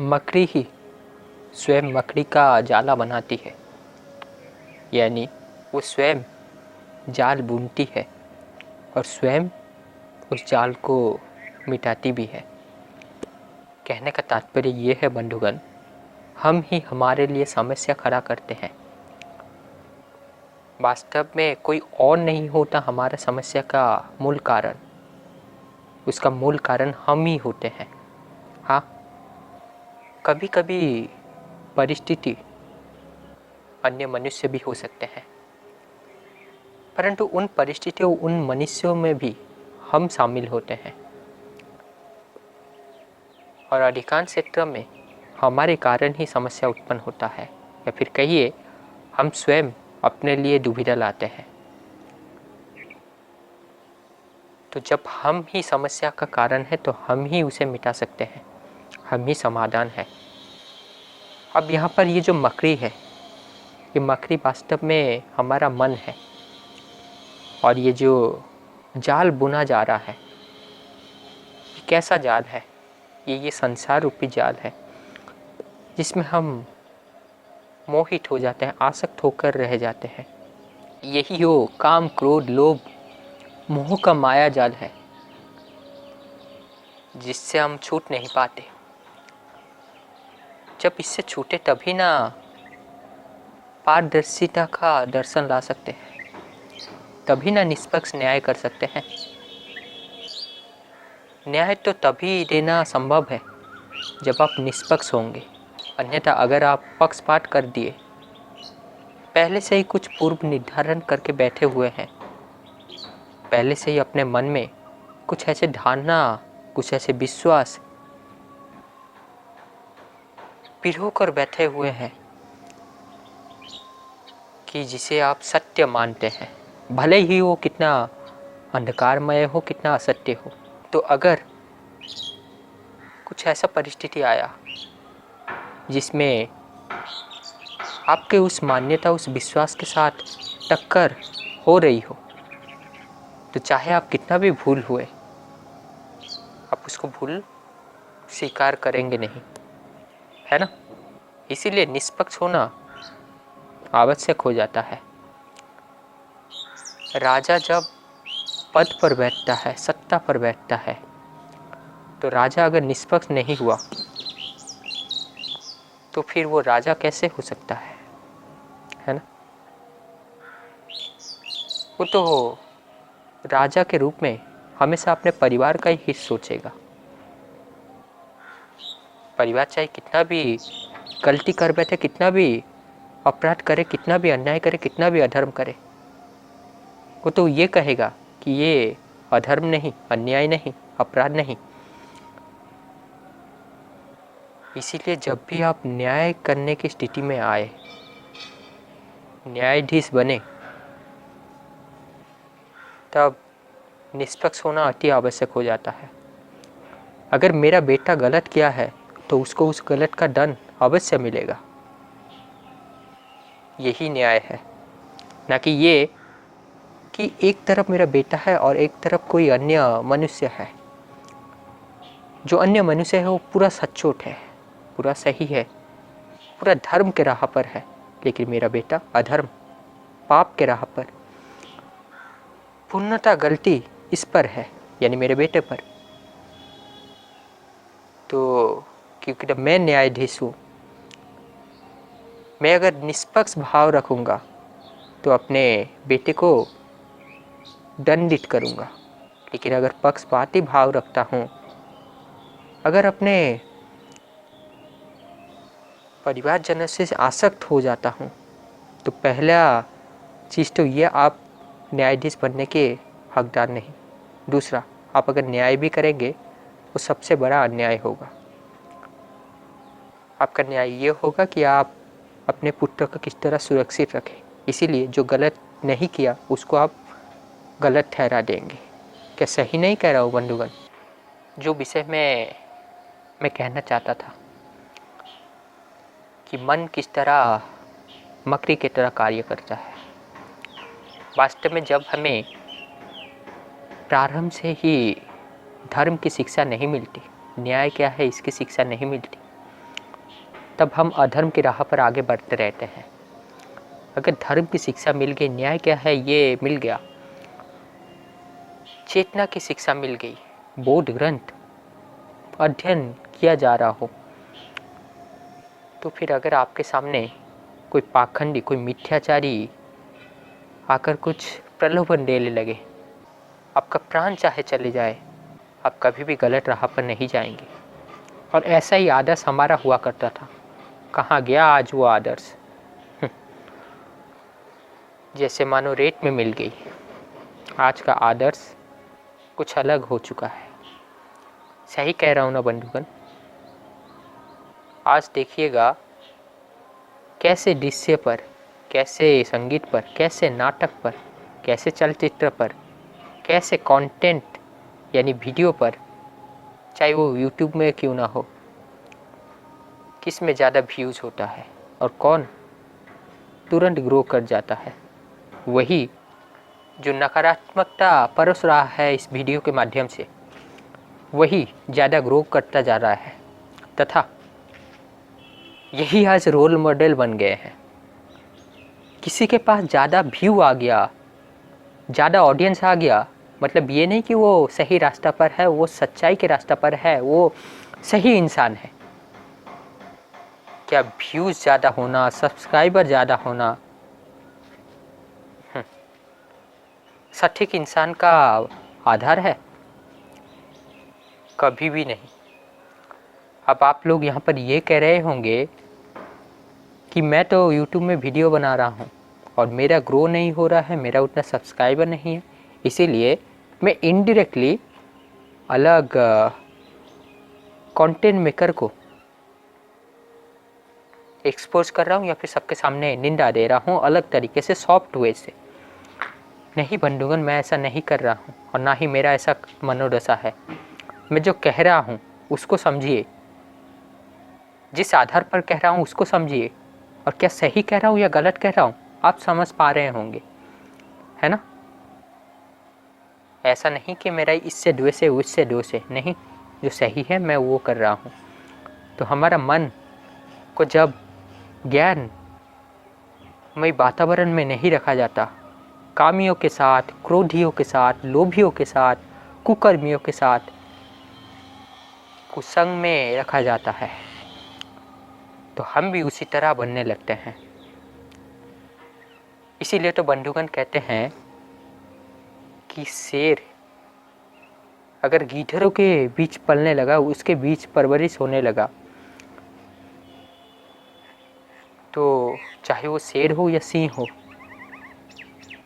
मकड़ी ही स्वयं मकड़ी का जाला बनाती है, यानी वो स्वयं जाल बुनती है और स्वयं उस जाल को मिटाती भी है। कहने का तात्पर्य ये है बंधुगण, हम ही हमारे लिए समस्या खड़ा करते हैं। वास्तव में कोई और नहीं होता हमारा समस्या का मूल कारण। उसका मूल कारण हम ही होते हैं। हाँ, कभी कभी परिस्थिति अन्य मनुष्य भी हो सकते हैं, परंतु उन परिस्थितियों उन मनुष्यों में भी हम शामिल होते हैं और अधिकांश क्षेत्र में हमारे कारण ही समस्या उत्पन्न होता है, या फिर कहिए हम स्वयं अपने लिए दुविधा लाते हैं। तो जब हम ही समस्या का कारण है तो हम ही उसे मिटा सकते हैं, हम ही समाधान है। अब यहाँ पर ये जो मकड़ी है, ये मकड़ी वास्तव में हमारा मन है और ये जो जाल बुना जा रहा है, ये कैसा जाल है? ये संसार रूपी जाल है जिसमें हम मोहित हो जाते हैं, आसक्त होकर रह जाते हैं। यही वो काम क्रोध लोभ मोह का माया जाल है जिससे हम छूट नहीं पाते। जब इससे छूटे तभी ना पारदर्शिता का दर्शन ला सकते हैं, तभी ना निष्पक्ष न्याय कर सकते हैं। न्याय तो तभी देना संभव है जब आप निष्पक्ष होंगे, अन्यथा अगर आप पक्षपात कर दिए, पहले से ही कुछ पूर्व निर्धारण करके बैठे हुए हैं, पहले से ही अपने मन में कुछ ऐसे धारणा, कुछ ऐसे विश्वास पिरो कर बैठे हुए हैं कि जिसे आप सत्य मानते हैं, भले ही वो कितना अंधकारमय हो, कितना असत्य हो। तो अगर कुछ ऐसा परिस्थिति आया जिसमें आपके उस मान्यता, उस विश्वास के साथ टक्कर हो रही हो, तो चाहे आप कितना भी भूल हुए, आप उसको भूल स्वीकार करेंगे नहीं, है ना? इसीलिए निष्पक्ष होना आवश्यक हो जाता है। राजा जब पद पर बैठता है, सत्ता पर बैठता है, तो राजा अगर निष्पक्ष नहीं हुआ तो फिर वो राजा कैसे हो सकता है ना? वो तो राजा के रूप में हमेशा अपने परिवार का ही हित सोचेगा। परिवार चाहे कितना भी गलती कर बैठे, कितना भी अपराध करे, कितना भी अन्याय करे, कितना भी अधर्म करे, वो तो ये कहेगा कि ये अधर्म नहीं, अन्याय नहीं, अपराध नहीं। इसीलिए जब भी आप न्याय करने की स्थिति में आए, न्यायाधीश बने, तब निष्पक्ष होना अति आवश्यक हो जाता है। अगर मेरा बेटा गलत किया है तो उसको उस गलत का दंड अवश्य मिलेगा। यही न्याय है, ना कि ये कि एक तरफ मेरा बेटा है और एक तरफ कोई अन्य मनुष्य है। जो अन्य मनुष्य है वो पूरा सच्चोट है, पूरा सही है, पूरा धर्म के राह पर है, लेकिन मेरा बेटा अधर्म, पाप के राह पर। पूर्णतः गलती इस पर है, यानी मेरे बेटे पर। तो क्योंकि जब मैं न्यायाधीश हूँ, मैं अगर निष्पक्ष भाव रखूँगा तो अपने बेटे को दंडित करूँगा, लेकिन अगर पक्षपाती भाव रखता हूँ, अगर अपने परिवारजनों से आसक्त हो जाता हूँ, तो पहला चीज़ तो ये, आप न्यायाधीश बनने के हकदार नहीं। दूसरा, आप अगर न्याय भी करेंगे वो सबसे बड़ा अन्याय होगा। आपका न्याय ये होगा कि आप अपने पुत्र को किस तरह सुरक्षित रखें। इसीलिए जो गलत नहीं किया उसको आप गलत ठहरा देंगे। क्या सही नहीं कह रहा हूँ बंधुगण? जो विषय में मैं कहना चाहता था कि मन किस तरह मकड़ी की तरह कार्य करता है। वास्तव में जब हमें प्रारंभ से ही धर्म की शिक्षा नहीं मिलती, न्याय क्या है इसकी शिक्षा नहीं मिलती, तब हम अधर्म की राह पर आगे बढ़ते रहते हैं। अगर धर्म की शिक्षा मिल गई, न्याय क्या है ये मिल गया, चेतना की शिक्षा मिल गई, बोध ग्रंथ अध्ययन किया जा रहा हो, तो फिर अगर आपके सामने कोई पाखंडी, कोई मिथ्याचारी आकर कुछ प्रलोभन देने लगे, आपका प्राण चाहे चले जाए, आप कभी भी गलत राह पर नहीं जाएंगे। और ऐसा ही आदर्श हमारा हुआ करता था। कहाँ गया आज वो आदर्श? जैसे मानो रेत में मिल गई। आज का आदर्श कुछ अलग हो चुका है। सही कह रहा हूँ ना बंधुगण? आज देखिएगा कैसे दृश्य पर, कैसे संगीत पर, कैसे नाटक पर, कैसे चलचित्र पर, कैसे कंटेंट यानी वीडियो पर, चाहे वो यूट्यूब में क्यों ना हो, किस में ज़्यादा व्यूज़ होता है और कौन तुरंत ग्रो कर जाता है। वही जो नकारात्मकता परोस रहा है इस वीडियो के माध्यम से, वही ज़्यादा ग्रो करता जा रहा है तथा यही आज रोल मॉडल बन गए हैं। किसी के पास ज़्यादा व्यू आ गया, ज़्यादा ऑडियंस आ गया, मतलब ये नहीं कि वो सही रास्ता पर है, वो सच्चाई के रास्ता पर है, वो सही इंसान है। क्या व्यूज़ ज़्यादा होना, सब्सक्राइबर ज़्यादा होना सटीक इंसान का आधार है? कभी भी नहीं। अब आप लोग यहाँ पर ये कह रहे होंगे कि मैं तो YouTube में वीडियो बना रहा हूँ और मेरा ग्रो नहीं हो रहा है, मेरा उतना सब्सक्राइबर नहीं है, इसीलिए मैं इनडायरेक्टली अलग कंटेंट मेकर को एक्सपोज कर रहा हूँ या फिर सबके सामने निंदा दे रहा हूँ अलग तरीके से, सॉफ्ट वे से। नहीं बंधुगण, मैं ऐसा नहीं कर रहा हूँ और ना ही मेरा ऐसा मनोदशा है। मैं जो कह रहा हूँ उसको समझिए, जिस आधार पर कह रहा हूँ उसको समझिए, और क्या सही कह रहा हूँ या गलत कह रहा हूँ आप समझ पा रहे होंगे, है ना? ऐसा नहीं कि मेरा इससे द्वेष है, उससे द्वेष है, नहीं, जो सही है मैं वो कर रहा हूँ। तो हमारा मन को जब ज्ञान मई वातावरण में नहीं रखा जाता, कामियों के साथ, क्रोधियों के साथ, लोभियों के साथ, कुकर्मियों के साथ कुसंग में रखा जाता है, तो हम भी उसी तरह बनने लगते हैं। इसीलिए तो बंधुगण कहते हैं कि शेर अगर गीदड़ों के बीच पलने लगा, उसके बीच परवरिश होने लगा, तो चाहे वो शेर हो या सिंह हो,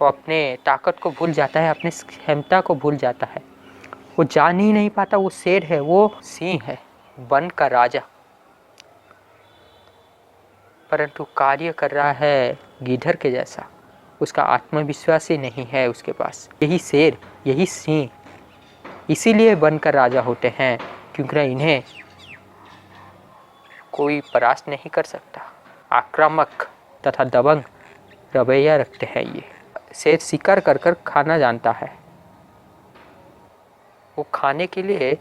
वो अपने ताकत को भूल जाता है, अपने क्षमता को भूल जाता है। वो जान ही नहीं पाता वो शेर है, वो सिंह है, वन का राजा, परंतु कार्य कर रहा है गीदड़ के जैसा। उसका आत्मविश्वास ही नहीं है उसके पास। यही शेर, यही सिंह इसीलिए वन का राजा होते हैं, क्योंकि इन्हें कोई परास्त नहीं कर सकता। आक्रामक तथा दबंग रवैया रखते हैं ये। शेर शिकार कर कर खाना जानता है, वो खाने के लिए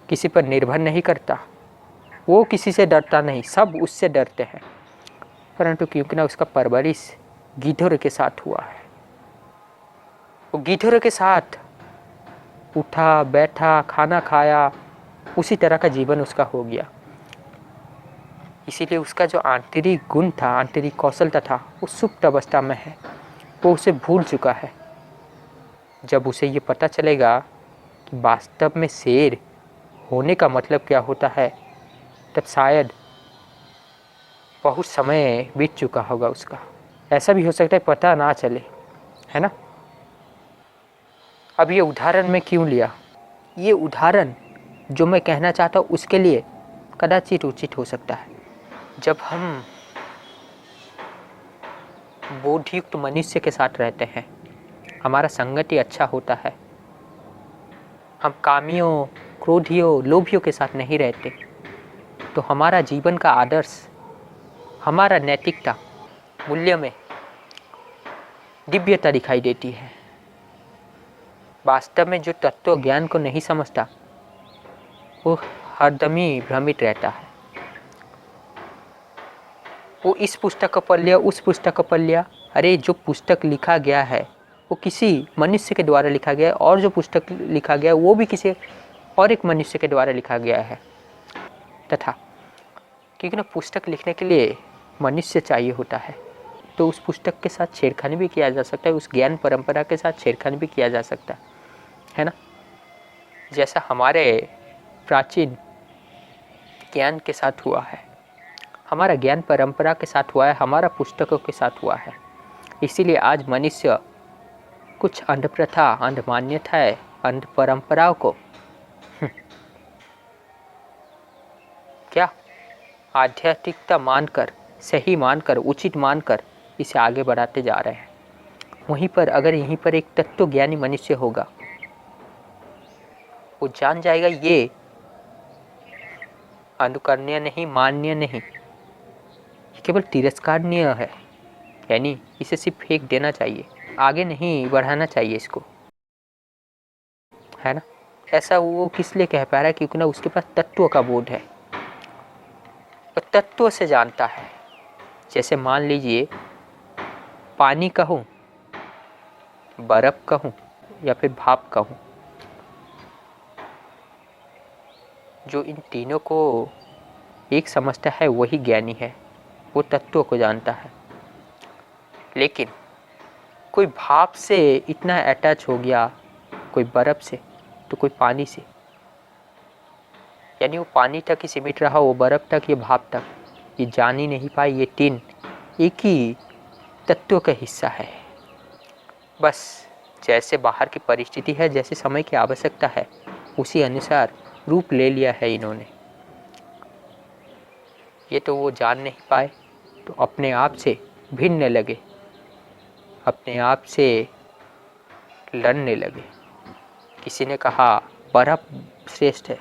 किसी पर निर्भर नहीं करता, वो किसी से डरता नहीं, सब उससे डरते हैं। परंतु क्योंकि ना उसका परवरिश गीदड़ के साथ हुआ है, वो गीदड़ के साथ उठा बैठा, खाना खाया, उसी तरह का जीवन उसका हो गया। इसीलिए उसका जो आंतरिक गुण था, आंतरिक कौशलता था, वो सुप्त अवस्था में है, वो उसे भूल चुका है। जब उसे ये पता चलेगा कि वास्तव में शेर होने का मतलब क्या होता है, तब शायद बहुत समय बीत चुका होगा उसका। ऐसा भी हो सकता है पता ना चले, है ना? अब ये उदाहरण मैं क्यों लिया? ये उदाहरण जो मैं कहना चाहता हूँ उसके लिए कदाचित उचित हो सकता है। जब हम बोधयुक्त मनुष्य के साथ रहते हैं, हमारा संगति अच्छा होता है, हम कामियों, क्रोधियों, लोभियों के साथ नहीं रहते, तो हमारा जीवन का आदर्श, हमारा नैतिकता, मूल्य में दिव्यता दिखाई देती है। वास्तव में जो तत्व ज्ञान को नहीं समझता, वो हरदम ही भ्रमित रहता है। वो इस पुस्तक को पढ़ लिया, उस पुस्तक को पढ़ लिया। अरे जो पुस्तक लिखा गया है वो किसी मनुष्य के द्वारा लिखा गया है, और जो पुस्तक लिखा गया है वो भी किसी और एक मनुष्य के द्वारा लिखा गया है। तथा क्योंकि ना पुस्तक लिखने के लिए मनुष्य चाहिए होता है, तो उस पुस्तक के साथ छेड़खानी भी किया जा सकता है, उस ज्ञान परंपरा के साथ छेड़खानी भी किया जा सकता है ना। जैसा हमारे प्राचीन ज्ञान के साथ हुआ है, हमारा ज्ञान परंपरा के साथ हुआ है, हमारा पुस्तकों के साथ हुआ है। इसीलिए आज मनुष्य कुछ अंध प्रथा, अंध मान्यताएं, अंध परंपराओं को क्या आध्यात्मिकता मानकर, सही मानकर, उचित मानकर इसे आगे बढ़ाते जा रहे हैं। वहीं पर अगर यहीं पर एक तत्वज्ञानी मनुष्य होगा, वो जान जाएगा ये अनुकरणीय नहीं, मान्य नहीं, ये केवल तिरस्कारनीय है, यानी इसे सिर्फ फेंक देना चाहिए, आगे नहीं बढ़ाना चाहिए इसको, है ना। ऐसा वो किस लिए कह पा रहा है? क्योंकि ना उसके पास तत्व का बोध है, और तत्व से जानता है। जैसे मान लीजिए पानी कहूँ, बर्फ कहूँ या फिर भाप कहूँ, जो इन तीनों को एक समझता है वही ज्ञानी है, वो तत्व को जानता है। लेकिन कोई भाप से इतना अटैच हो गया, कोई बर्फ से, तो कोई पानी से, यानी वो पानी तक ही सिमट रहा, वो बर्फ तक, ये भाप तक, ये जान ही नहीं पाए ये तीन एक ही तत्व का हिस्सा है। बस जैसे बाहर की परिस्थिति है, जैसे समय की आवश्यकता है, उसी अनुसार रूप ले लिया है इन्होंने। ये तो वो जान नहीं पाए, तो अपने आप से भिन्न लगे, अपने आप से लड़ने लगे। किसी ने कहा बर्फ श्रेष्ठ है,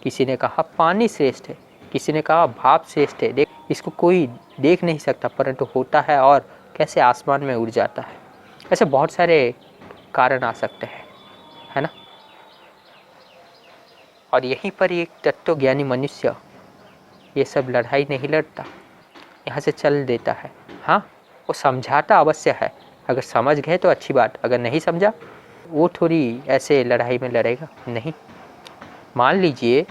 किसी ने कहा पानी श्रेष्ठ है, किसी ने कहा भाप श्रेष्ठ है। देख, इसको कोई देख नहीं सकता, परंतु होता है और कैसे आसमान में उड़ जाता है। ऐसे बहुत सारे कारण आ सकते हैं, है ना। और यहीं पर एक तत्वज्ञानी मनुष्य ये सब लड़ाई नहीं लड़ता, यहाँ से चल देता है। हाँ, वो समझाता अवश्य है, अगर समझ गए तो अच्छी बात, अगर नहीं समझा वो थोड़ी ऐसे लड़ाई में लड़ेगा नहीं। मान लीजिए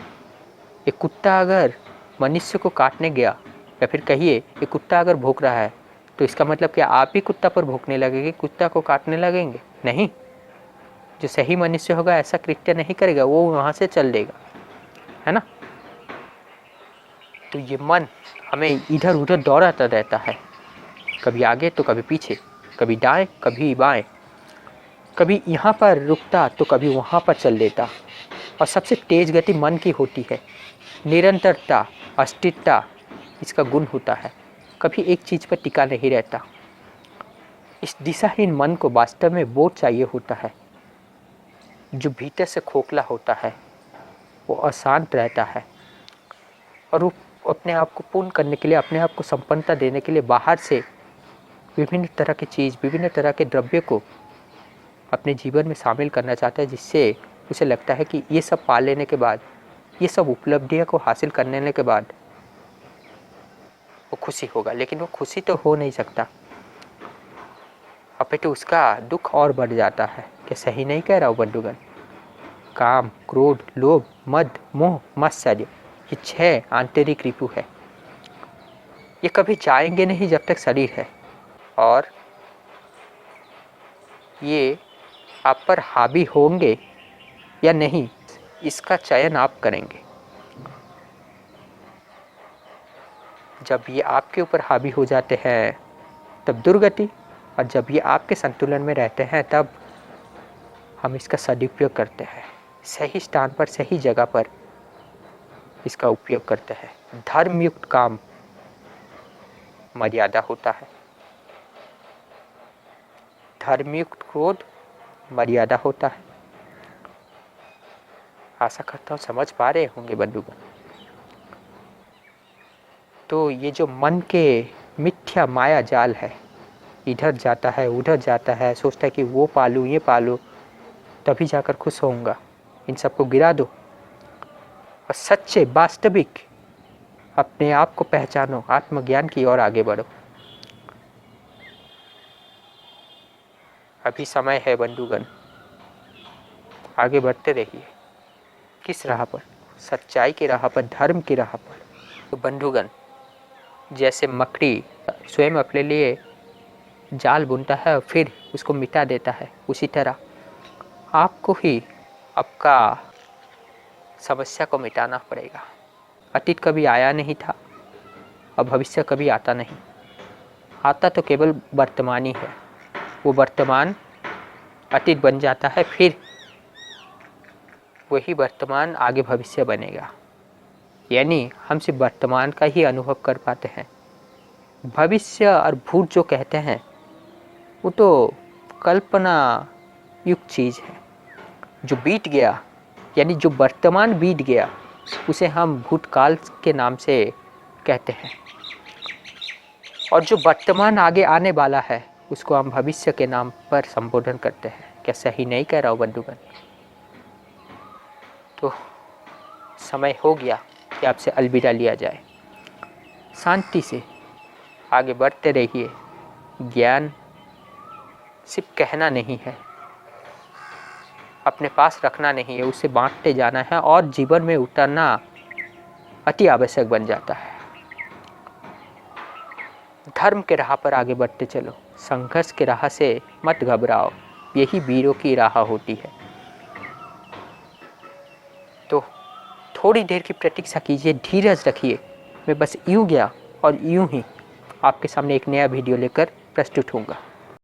एक कुत्ता अगर मनुष्य को काटने गया, या फिर कहिए एक कुत्ता अगर भौंक रहा है, तो इसका मतलब क्या आप ही कुत्ता पर भौंकने लगेंगे, कुत्ता को काटने लगेंगे? नहीं। जो सही मनुष्य होगा ऐसा कृत्य नहीं करेगा, वो वहाँ से चल देगा, है ना। तो ये मन हमें इधर उधर दौड़ाता रहता है, कभी आगे तो कभी पीछे, कभी दाएं कभी बाएं, कभी यहाँ पर रुकता तो कभी वहाँ पर चल देता। और सबसे तेज गति मन की होती है, निरंतरता, अस्थिरता इसका गुण होता है, कभी एक चीज़ पर टिका नहीं रहता। इस दिशाहीन मन को वास्तव में बोध चाहिए होता है। जो भीतर से खोखला होता है वो अशांत रहता है, और वो अपने आप को पूर्ण करने के लिए, अपने आप को संपन्नता देने के लिए बाहर से विभिन्न तरह की चीज़, विभिन्न तरह के द्रव्य को अपने जीवन में शामिल करना चाहता है, जिससे उसे लगता है कि ये सब पा लेने के बाद, ये सब उपलब्धियों को हासिल कर लेने के बाद वो खुशी होगा। लेकिन वो खुशी तो हो नहीं सकता, अपितु उसका दुख और बढ़ जाता है। क्या सही नहीं कह रहा हूँ बंधुगण? काम, क्रोध, लोभ, मद, मोह, मत्सर्य, ये 6 आंतरिक रिपु है। ये कभी जाएंगे नहीं जब तक शरीर है, और ये आप पर हावी होंगे या नहीं, इसका चयन आप करेंगे। जब ये आपके ऊपर हावी हो जाते हैं तब दुर्गति, और जब ये आपके संतुलन में रहते हैं तब हम इसका सदुपयोग करते हैं, सही स्थान पर, सही जगह पर इसका उपयोग करते हैं। धर्मयुक्त काम मर्यादा होता है, धर्मयुक्त क्रोध मर्यादा होता है। आशा करता हूँ समझ पा रहे होंगे बंधुगण। तो ये जो मन के मिथ्या माया जाल है, इधर जाता है उधर जाता है, सोचता है कि वो पालूँ ये पालूँ तभी जाकर खुश होऊंगा, इन सबको गिरा दो और सच्चे वास्तविक अपने आप को पहचानो, आत्मज्ञान की ओर आगे बढ़ो। अभी समय है बंधुगण, आगे बढ़ते रहिए। किस राह पर? सच्चाई की राह पर, धर्म की राह पर। तो बंधुगण, जैसे मकड़ी स्वयं अपने लिए जाल बुनता है और फिर उसको मिटा देता है, उसी तरह आपको ही आपका समस्या को मिटाना पड़ेगा। अतीत कभी आया नहीं था और भविष्य कभी आता नहीं। आता तो केवल वर्तमान ही है। वो वर्तमान अतीत बन जाता है, फिर वही वर्तमान आगे भविष्य बनेगा। यानी हम सिर्फ वर्तमान का ही अनुभव कर पाते हैं। भविष्य और भूत जो कहते हैं वो तो कल्पना युक्त चीज़ है। जो बीत गया, यानी जो वर्तमान बीत गया, उसे हम भूतकाल के नाम से कहते हैं, और जो वर्तमान आगे आने वाला है उसको हम भविष्य के नाम पर संबोधन करते हैं। क्या सही नहीं कह रहा हूँ बंधुगण? तो समय हो गया कि आपसे अलविदा लिया जाए। शांति से आगे बढ़ते रहिए। ज्ञान सिर्फ कहना नहीं है, अपने पास रखना नहीं है, उसे बांटते जाना है और जीवन में उतरना अति आवश्यक बन जाता है। धर्म के राह पर आगे बढ़ते चलो, संघर्ष के राह से मत घबराओ, यही वीरों की राह होती है। तो थोड़ी देर की प्रतीक्षा कीजिए, धीरज रखिए। मैं बस यूँ गया और यूँ ही आपके सामने एक नया वीडियो लेकर प्रस्तुत होऊंगा।